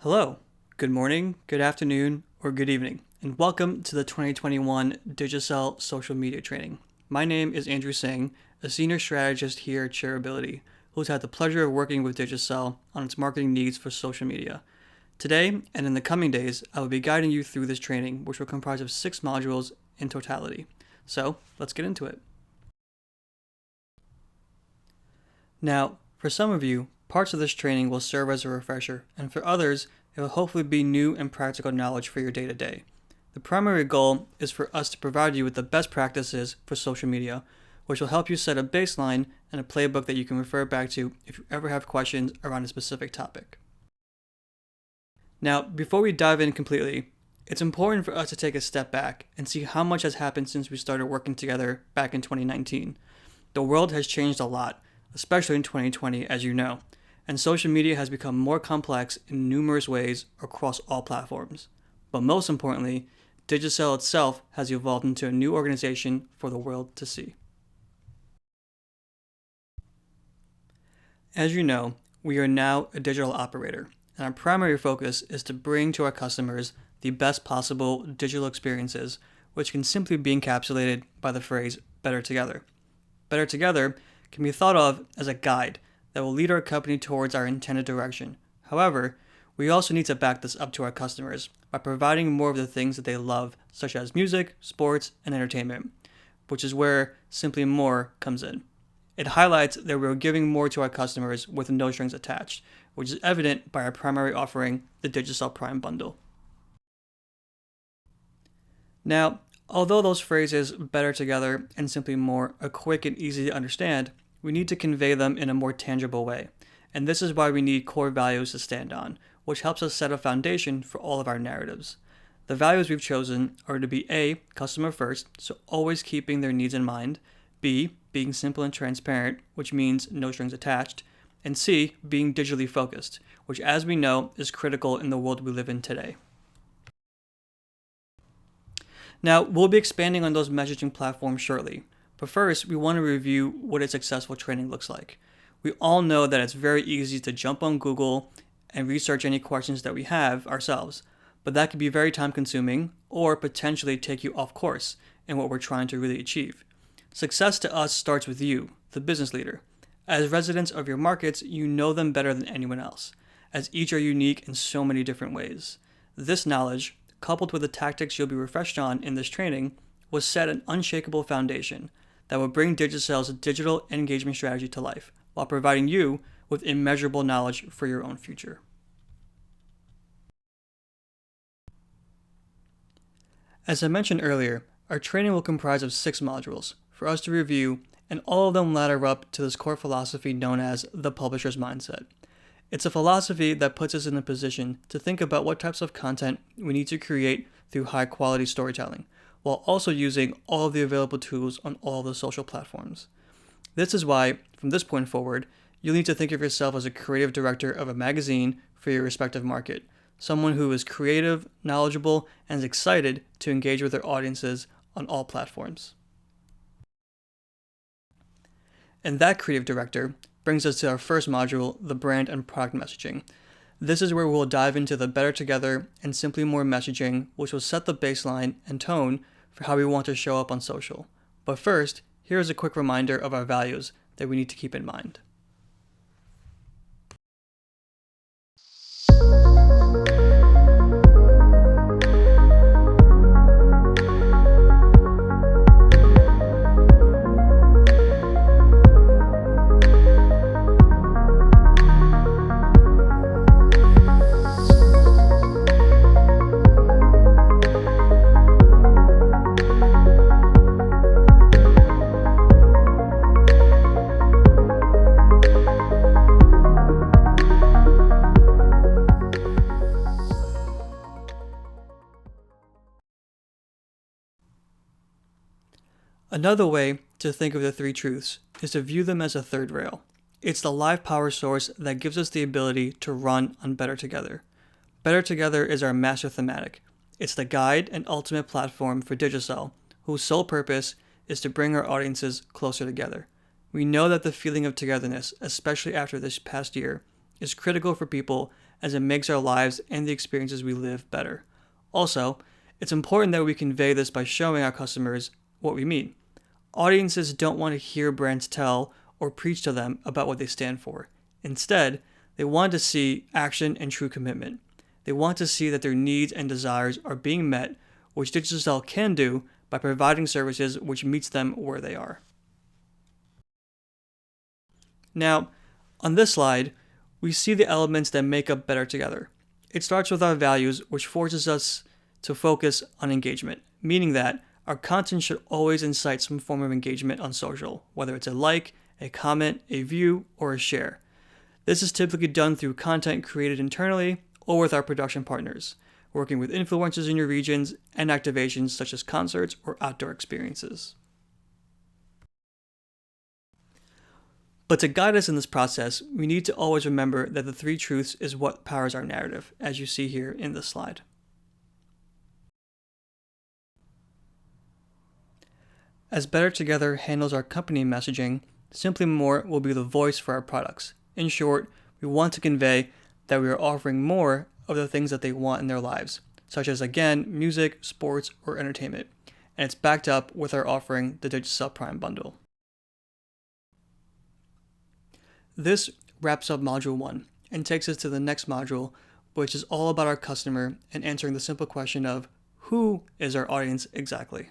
Hello, good morning, good afternoon, or good evening, and welcome to the 2021 Digicel Social Media Training. My name is Andrew Singh, a senior strategist here at Shareability, who's had the pleasure of working with Digicel on its marketing needs for social media. Today, and in the coming days, I will be guiding you through this training, which will comprise of 6 modules in totality. So, let's get into it. Now, for some of you, parts of this training will serve as a refresher, and for others, it will hopefully be new and practical knowledge for your day-to-day. The primary goal is for us to provide you with the best practices for social media, which will help you set a baseline and a playbook that you can refer back to if you ever have questions around a specific topic. Now, before we dive in completely, it's important for us to take a step back and see how much has happened since we started working together back in 2019. The world has changed a lot, especially in 2020, as you know, and social media has become more complex in numerous ways across all platforms. But most importantly, Digicel itself has evolved into a new organization for the world to see. As you know, we are now a digital operator, and our primary focus is to bring to our customers the best possible digital experiences, which can simply be encapsulated by the phrase better together. Better together can be thought of as a guide that will lead our company towards our intended direction. However, we also need to back this up to our customers by providing more of the things that they love, such as music, sports, and entertainment, which is where Simply More comes in. It highlights that we're giving more to our customers with no strings attached, which is evident by our primary offering, the Digicel Prime Bundle. Now, although those phrases better together and simply more are quick and easy to understand, we need to convey them in a more tangible way. And this is why we need core values to stand on, which helps us set a foundation for all of our narratives. The values we've chosen are to be A, customer first, so always keeping their needs in mind, B, being simple and transparent, which means no strings attached, and C, being digitally focused, which as we know is critical in the world we live in today. Now, we'll be expanding on those messaging platforms shortly, but first we want to review what a successful training looks like. We all know that it's very easy to jump on Google and research any questions that we have ourselves, but that can be very time consuming or potentially take you off course in what we're trying to really achieve. Success to us starts with you, the business leader. As residents of your markets, you know them better than anyone else, as each are unique in so many different ways. This knowledge, coupled with the tactics you'll be refreshed on in this training, will set an unshakable foundation that will bring Digicel's digital engagement strategy to life, while providing you with immeasurable knowledge for your own future. As I mentioned earlier, our training will comprise of 6 modules for us to review, and all of them ladder up to this core philosophy known as the publisher's mindset. It's a philosophy that puts us in a position to think about what types of content we need to create through high-quality storytelling, while also using all of the available tools on all the social platforms. This is why, from this point forward, you'll need to think of yourself as a creative director of a magazine for your respective market, someone who is creative, knowledgeable, and is excited to engage with their audiences on all platforms. And that creative director brings us to our first module, the brand and product messaging. This is where we'll dive into the better together and Simply More messaging, which will set the baseline and tone for how we want to show up on social. But first, here is a quick reminder of our values that we need to keep in mind. Another way to think of the 3 truths is to view them as a third rail. It's the live power source that gives us the ability to run on Better Together. Better Together is our master thematic. It's the guide and ultimate platform for Digicel, whose sole purpose is to bring our audiences closer together. We know that the feeling of togetherness, especially after this past year, is critical for people as it makes our lives and the experiences we live better. Also, it's important that we convey this by showing our customers what we mean. Audiences don't want to hear brands tell or preach to them about what they stand for. Instead, they want to see action and true commitment. They want to see that their needs and desires are being met, which Digicel can do by providing services which meets them where they are. Now, on this slide, we see the elements that make up Better Together. It starts with our values, which forces us to focus on engagement, meaning that our content should always incite some form of engagement on social, whether it's a like, a comment, a view, or a share. This is typically done through content created internally or with our production partners, working with influencers in your regions and activations such as concerts or outdoor experiences. But to guide us in this process, we need to always remember that the three truths is what powers our narrative, as you see here in this slide. As Better Together handles our company messaging, Simply More will be the voice for our products. In short, we want to convey that we are offering more of the things that they want in their lives, such as, again, music, sports, or entertainment. And it's backed up with our offering the Digicel Prime bundle. This wraps up Module 1 and takes us to the next module, which is all about our customer and answering the simple question of who is our audience exactly?